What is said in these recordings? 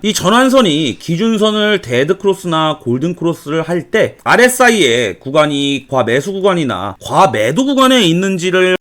이 전환선이 기준선을 데드 크로스나 골든 크로스를 할 때 RSI의 구간이 과매수 구간이나 과매도 구간에 있는지를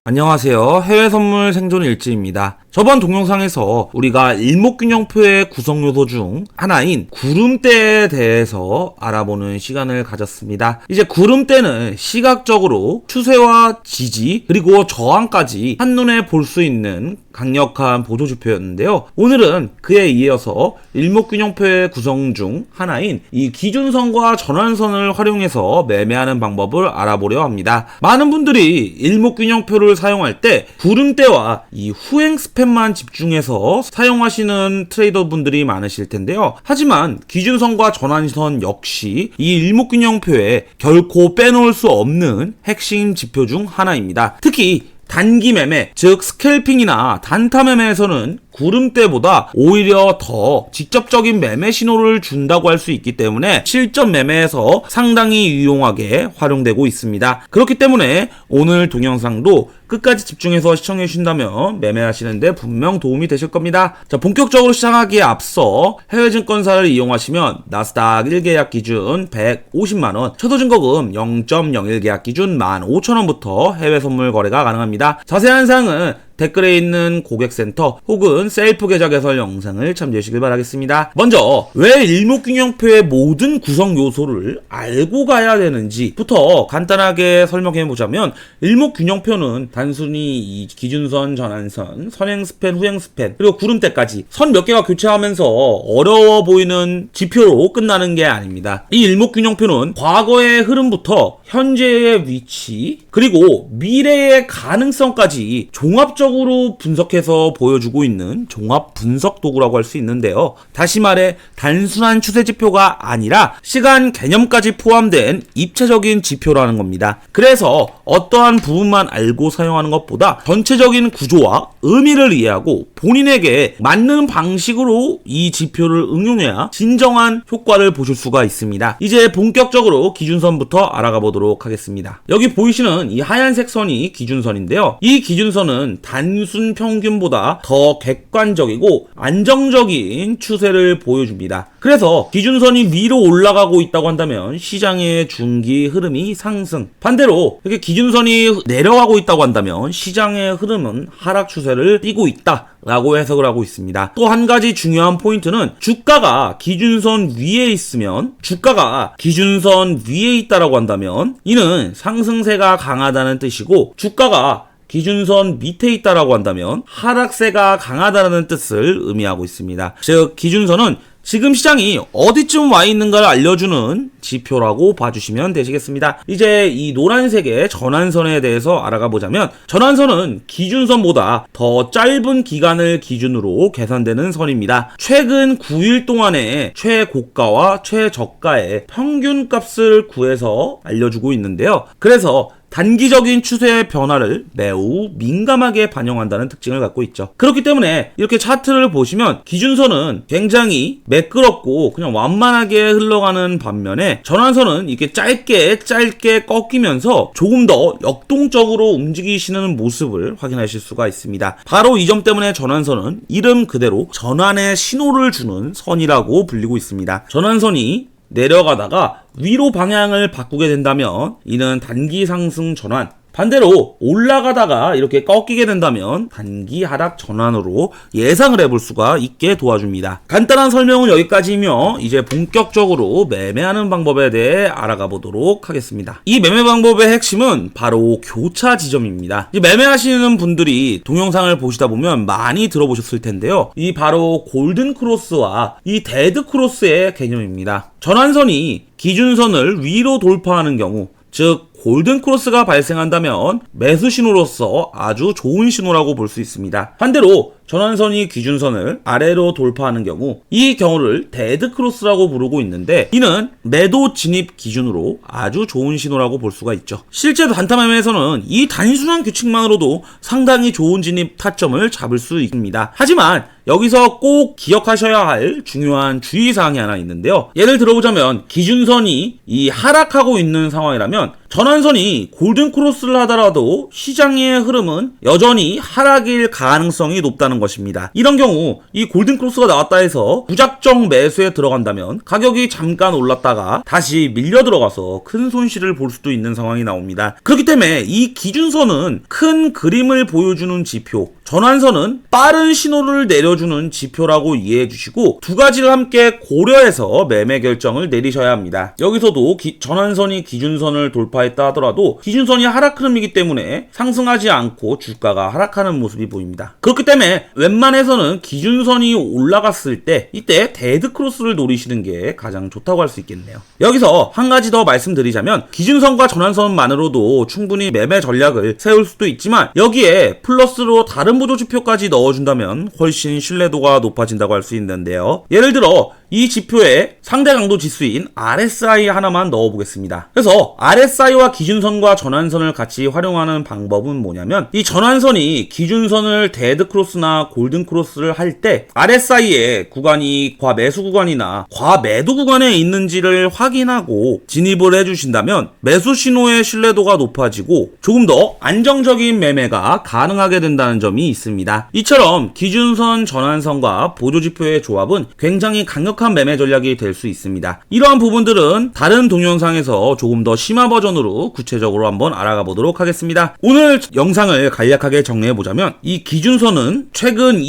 안녕하세요. 해외 선물 생존 일지입니다. 저번 동영상에서 우리가 일목균형표의 구성 요소 중 하나인 구름대에 대해서 알아보는 시간을 가졌습니다. 이제 구름대는 시각적으로 추세와 지지 그리고 저항까지 한눈에 볼 수 있는 강력한 보조지표였는데요. 오늘은 그에 이어서 일목균형표의 구성 중 하나인 이 기준선과 전환선을 활용해서 매매하는 방법을 알아보려 합니다. 많은 분들이 일목균형표를 사용할 때 구름대와 이 후행 스팬만 집중해서 사용하시는 트레이더 분들이 많으실 텐데요. 하지만 기준선과 전환선 역시 이 일목균형표에 결코 빼놓을 수 없는 핵심 지표 중 하나입니다. 특히 단기 매매, 즉 스캘핑이나 단타 매매에서는 구름대보다 오히려 더 직접적인 매매 신호를 준다고 할 수 있기 때문에 실전 매매에서 상당히 유용하게 활용되고 있습니다. 그렇기 때문에 오늘 동영상도 끝까지 집중해서 시청해 주신다면 매매하시는데 분명 도움이 되실 겁니다. 자, 본격적으로 시작하기에 앞서 해외증권사를 이용하시면 나스닥 1계약 기준 150만원, 최소증거금 0.01계약 기준 15,000원부터 해외 선물 거래가 가능합니다. 자세한 사항은 댓글에 있는 고객센터 혹은 셀프 계좌 개설 영상을 참조해 주시길 바라겠습니다. 먼저 왜 일목균형표의 모든 구성 요소를 알고 가야 되는지부터 간단하게 설명해 보자면, 일목균형표는 단순히 이 기준선, 전환선, 선행 스팬, 후행 스팬 그리고 구름대까지 선 몇 개가 교체하면서 어려워 보이는 지표로 끝나는 게 아닙니다. 이 일목균형표는 과거의 흐름부터 현재의 위치 그리고 미래의 가능성까지 종합적으로 분석해서 보여주고 있는 종합 분석 도구라고 할 수 있는데요. 다시 말해 단순한 추세 지표가 아니라 시간 개념까지 포함된 입체적인 지표라는 겁니다. 그래서 어떠한 부분만 알고 사용하는 것보다 전체적인 구조와 의미를 이해하고 본인에게 맞는 방식으로 이 지표를 응용해야 진정한 효과를 보실 수가 있습니다. 이제 본격적으로 기준선부터 알아가 보도록 하겠습니다. 여기 보이시는 이 하얀색 선이 기준선인데요. 이 기준선은 단순 평균보다 더 객관적이고 안정적인 추세를 보여줍니다. 그래서 기준선이 위로 올라가고 있다고 한다면 시장의 중기 흐름이 상승, 반대로 이렇게 기준선이 내려가고 있다고 한다면 시장의 흐름은 하락 추세를 띠고 있다 라고 해석을 하고 있습니다. 또 한 가지 중요한 포인트는 주가가 기준선 위에 있으면, 주가가 기준선 위에 있다라고 한다면 이는 상승세가 강하다는 뜻이고, 주가가 기준선 밑에 있다라고 한다면 하락세가 강하다는 뜻을 의미하고 있습니다. 즉 기준선은 지금 시장이 어디쯤 와 있는가를 알려주는 지표라고 봐주시면 되시겠습니다. 이제 이 노란색의 전환선에 대해서 알아가 보자면, 전환선은 기준선보다 더 짧은 기간을 기준으로 계산되는 선입니다. 최근 9일 동안의 최고가와 최저가의 평균값을 구해서 알려주고 있는데요. 그래서 단기적인 추세의 변화를 매우 민감하게 반영한다는 특징을 갖고 있죠. 그렇기 때문에 이렇게 차트를 보시면 기준선은 굉장히 매끄럽고 그냥 완만하게 흘러가는 반면에 전환선은 이렇게 짧게 꺾이면서 조금 더 역동적으로 움직이시는 모습을 확인하실 수가 있습니다. 바로 이 점 때문에 전환선은 이름 그대로 전환의 신호를 주는 선이라고 불리고 있습니다. 전환선이 내려가다가 위로 방향을 바꾸게 된다면 이는 단기 상승 전환, 반대로 올라가다가 이렇게 꺾이게 된다면 단기 하락 전환으로 예상을 해볼 수가 있게 도와줍니다. 간단한 설명은 여기까지이며 이제 본격적으로 매매하는 방법에 대해 알아가 보도록 하겠습니다. 이 매매 방법의 핵심은 바로 교차 지점입니다. 이 매매하시는 분들이 동영상을 보시다 보면 많이 들어보셨을 텐데요. 이 바로 골든 크로스와 이 데드 크로스의 개념입니다. 전환선이 기준선을 위로 돌파하는 경우, 즉 골든 크로스가 발생한다면 매수 신호로서 아주 좋은 신호라고 볼 수 있습니다. 반대로 전환선이 기준선을 아래로 돌파하는 경우, 이 경우를 데드 크로스라고 부르고 있는데 이는 매도 진입 기준으로 아주 좋은 신호라고 볼 수가 있죠. 실제 단타 매매에서는 이 단순한 규칙만으로도 상당히 좋은 진입 타점을 잡을 수 있습니다. 하지만 여기서 꼭 기억하셔야 할 중요한 주의사항이 하나 있는데요. 예를 들어보자면 기준선이 이 하락하고 있는 상황이라면 전환선이 골든 크로스를 하더라도 시장의 흐름은 여전히 하락일 가능성이 높다는 것입니다. 이런 경우 이 골든 크로스가 나왔다 해서 무작정 매수에 들어간다면 가격이 잠깐 올랐다가 다시 밀려 들어가서 큰 손실을 볼 수도 있는 상황이 나옵니다. 그렇기 때문에 이 기준선은 큰 그림을 보여주는 지표, 전환선은 빠른 신호를 내려주는 지표라고 이해해 주시고 두 가지를 함께 고려해서 매매 결정을 내리셔야 합니다. 여기서도 전환선이 기준선을 돌파했다 하더라도 기준선이 하락 흐름이기 때문에 상승하지 않고 주가가 하락하는 모습이 보입니다. 그렇기 때문에 웬만해서는 기준선이 올라갔을 때 이때 데드 크로스를 노리시는 게 가장 좋다고 할 수 있겠네요. 여기서 한 가지 더 말씀드리자면 기준선과 전환선만으로도 충분히 매매 전략을 세울 수도 있지만 여기에 플러스로 다른 보조지표까지 넣어준다면 훨씬 신뢰도가 높아진다고 할 수 있는데요. 예를 들어 이 지표에 상대 강도 지수인 RSI 하나만 넣어보겠습니다. 그래서 RSI와 기준선과 전환선을 같이 활용하는 방법은 뭐냐면 이 전환선이 기준선을 데드 크로스나 골든 크로스를 할 때 RSI의 구간이 과매수 구간이나 과매도 구간에 있는지를 확인하고 진입을 해주신다면 매수 신호의 신뢰도가 높아지고 조금 더 안정적인 매매가 가능하게 된다는 점이 있습니다. 이처럼 기준선, 전환선과 보조지표의 조합은 굉장히 강력한 매매 전략이 될 수 있습니다. 이러한 부분들은 다른 동영상에서 조금 더 심화 버전으로 구체적으로 한번 알아가 보도록 하겠습니다. 오늘 영상을 간략하게 정리해보자면 이 기준선은 최근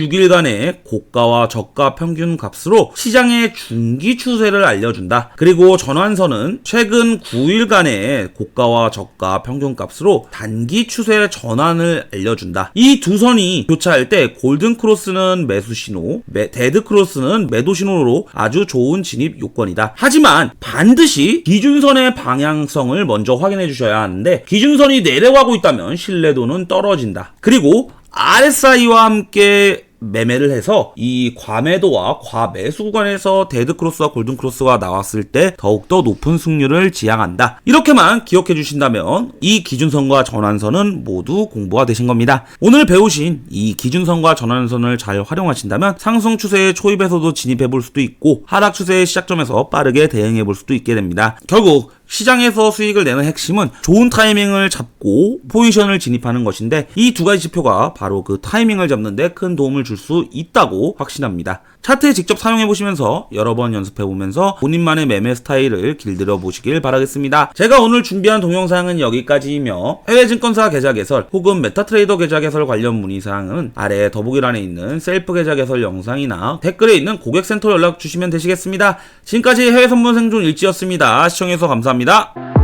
26일간의 고가와 저가 평균 값으로 시장의 중기 추세를 알려준다. 그리고 전환선은 최근 9일간의 고가와 저가 평균 값으로 단기 추세 전환을 알려준다. 이 두 선이 교차할 때 골든 크로스는 매수 신호, 데드 크로스는 매도 신호로 아주 좋은 진입 요건이다. 하지만 반드시 기준선의 방향성을 먼저 확인해 주셔야 하는데 기준선이 내려가고 있다면 신뢰도는 떨어진다. 그리고 RSI와 함께 매매를 해서 이 과매도와 과매수 구간에서 데드 크로스와 골든 크로스가 나왔을 때 더욱더 높은 승률을 지향한다. 이렇게만 기억해 주신다면 이 기준선과 전환선은 모두 공부가 되신 겁니다. 오늘 배우신 이 기준선과 전환선을 잘 활용하신다면 상승 추세의 초입에서도 진입해 볼 수도 있고 하락 추세의 시작점에서 빠르게 대응해 볼 수도 있게 됩니다. 결국 시장에서 수익을 내는 핵심은 좋은 타이밍을 잡고 포지션을 진입하는 것인데 이 두 가지 지표가 바로 그 타이밍을 잡는 데 큰 도움을 줄 수 있다고 확신합니다. 차트 직접 사용해 보시면서 여러 번 연습해 보면서 본인만의 매매 스타일을 길들여 보시길 바라겠습니다. 제가 오늘 준비한 동영상은 여기까지이며 해외 증권사 계좌 개설 혹은 메타트레이더 계좌 개설 관련 문의사항은 아래 더보기란에 있는 셀프 계좌 개설 영상이나 댓글에 있는 고객센터 연락 주시면 되시겠습니다. 지금까지 해외 선물 생존 일지였습니다. 시청해주셔서 감사합니다.